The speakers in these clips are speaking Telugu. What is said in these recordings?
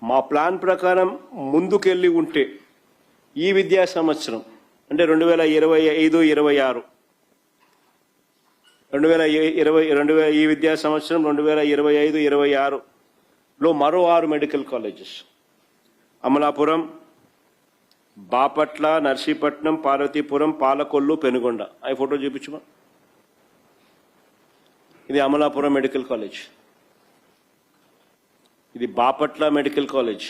మా ప్లాన్ ప్రకారం ముందుకెళ్ళి ఉంటే ఈ విద్యా సంవత్సరం అంటే 2025-26 ఈ విద్యా సంవత్సరం 2025-26లో మరో 6 మెడికల్ కాలేజెస్ అమలాపురం, బాపట్ల, నర్సీపట్నం, పార్వతీపురం, పాలకొల్లు, పెనుగొండ. ఆ ఫోటో చూపించమా. ఇది అమలాపురం మెడికల్ కాలేజ్, ఇది బాపట్ల మెడికల్ కాలేజ్,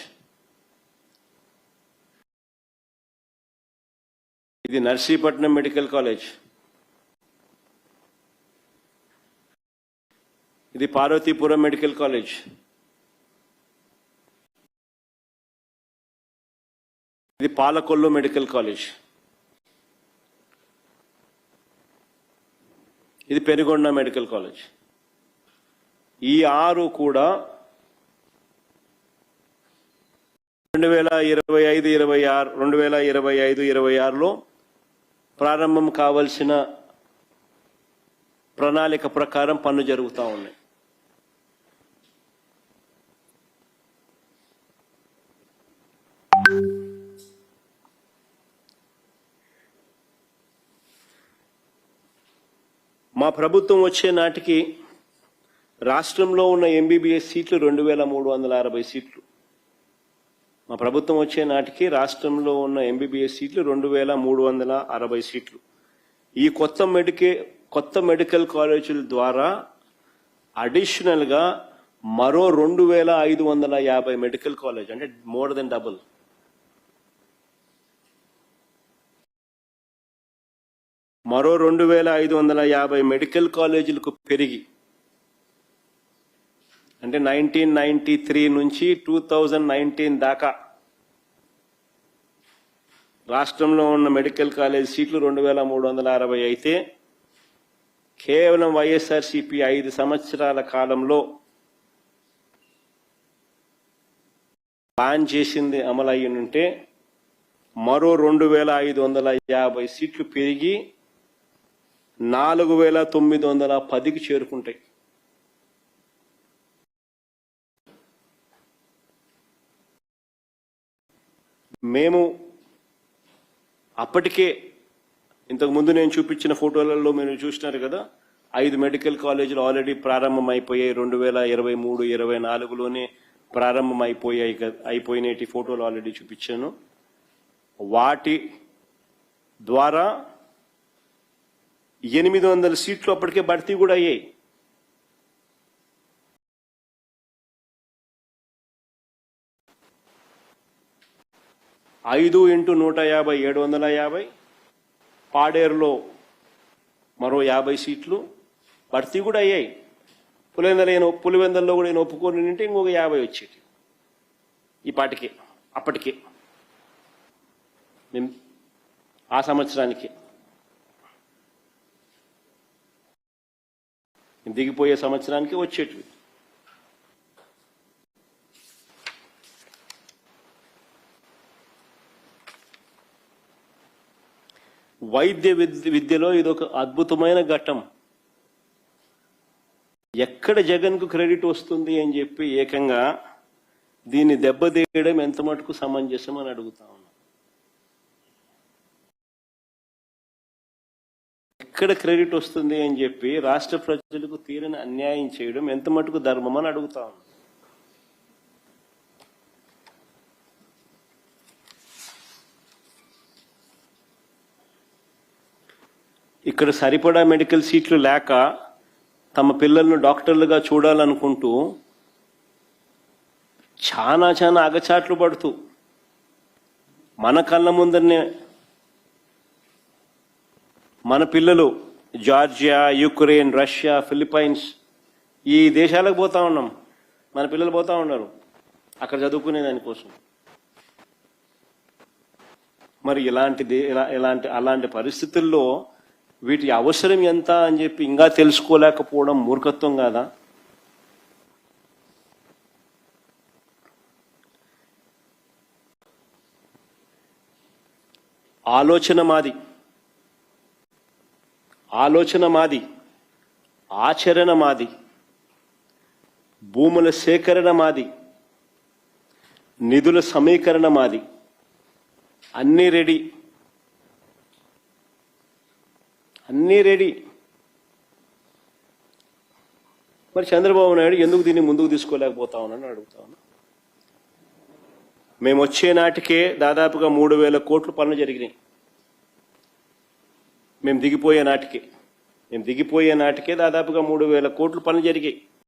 ఇది నర్సీపట్నం మెడికల్ కాలేజ్, ఇది పార్వతీపురం మెడికల్ కాలేజ్, ఇది పాలకొల్లు మెడికల్ కాలేజ్, ఇది పెనుగొండ మెడికల్ కాలేజ్. ఈ 6 కూడా 2025-26లో ప్రారంభం కావాల్సిన ప్రణాళిక ప్రకారం పనులు జరుగుతూ ఉన్నాయి. మా ప్రభుత్వం వచ్చే నాటికి రాష్ట్రంలో ఉన్న ఎంబీబీఎస్ సీట్లు 2360 సీట్లు. మా ప్రభుత్వం వచ్చే నాటికి రాష్ట్రంలో ఉన్న ఎంబీబీఎస్ సీట్లు 2360 సీట్లు. ఈ కొత్త మెడికల్ కాలేజీల ద్వారా అడిషనల్గా మరో 2550 మెడికల్ కాలేజ్, అంటే మోర్ దెన్ డబుల్. మరో 2550 మెడికల్ కాలేజీలకు పెరిగి, అంటే 1993 నుంచి 2019 దాకా రాష్ట్రంలో ఉన్న మెడికల్ కాలేజ్ సీట్లు 2360 అయితే కేవలం వైఎస్ఆర్సీపీ 5 సంవత్సరాల కాలంలో ప్లాన్ చేసింది అమలయ్యుంటే మరో 2550 సీట్లు పెరిగి 4910కి చేరుకుంటాయి. మేము అప్పటికే ఇంతకు ముందు నేను చూపించిన ఫోటోలలో మీరు చూసినారు కదా, 5 మెడికల్ కాలేజీలు ఆల్రెడీ ప్రారంభం అయిపోయాయి. 2023-24లోనే ప్రారంభం అయిపోయినటి ఫోటోలు ఆల్రెడీ చూపించాను. వాటి ద్వారా 800 సీట్లు అప్పటికే భర్తీ కూడా అయ్యాయి. ఐదు ఇంటూ 150 750. పాడేరులో మరో 50 సీట్లు భర్తీ కూడా అయ్యాయి. పులివెందల్లో కూడా నేను ఒప్పుకొని నింటే ఇంకొక 50 వచ్చేది ఈ పాటికి. అప్పటికే మేము ఆ సంవత్సరానికి దిగిపోయే సంవత్సరానికి వచ్చేటివి. వైద్య విద్యలో ఇదొక అద్భుతమైన ఘట్టం. ఎక్కడ జగన్కు క్రెడిట్ వస్తుంది అని చెప్పి ఏకంగా దీన్ని దెబ్బతీయడం ఎంత మటుకు సమంజసం అని అడుగుతా ఉన్నా. ఎక్కడ క్రెడిట్ వస్తుంది అని చెప్పి రాష్ట్ర ప్రజలకు తీరని అన్యాయం చేయడం ఎంత మటుకు ధర్మం అని అడుగుతా ఉన్నా. ఇక్కడ సరిపడా మెడికల్ సీట్లు లేక తమ పిల్లలను డాక్టర్లుగా చూడాలనుకుంటూ చాలా అగచాట్లు పడుతూ మన కళ్ళ ముందరనే మన పిల్లలు జార్జియా, యుక్రెయిన్, రష్యా, ఫిలిప్పైన్స్ ఈ దేశాలకు పోతా ఉన్నాం. మన పిల్లలు పోతా ఉన్నారు అక్కడ చదువుకునే దానికోసం. మరి అలాంటి పరిస్థితుల్లో వీటి అవసరం ఎంత అని చెప్పి ఇంకా తెలుసుకోలేకపోవడం మూర్ఖత్వం కాదా? ఆలోచన మాది, ఆచరణ మాది, భూముల సేకరణ మాది, నిధుల సమీకరణ మాది, అన్నీ రెడీ, అన్నీ రెడీ. మరి చంద్రబాబు నాయుడు ఎందుకు దీన్ని ముందుకు తీసుకోలేకపోతా ఉన్నానని అడుగుతా ఉన్నా. మేము వచ్చే నాటికే దాదాపుగా 3,000 కోట్ల పనులు జరిగినాయి. మేము దిగిపోయే నాటికే దాదాపుగా 3,000 కోట్ల పనులు జరిగాయి.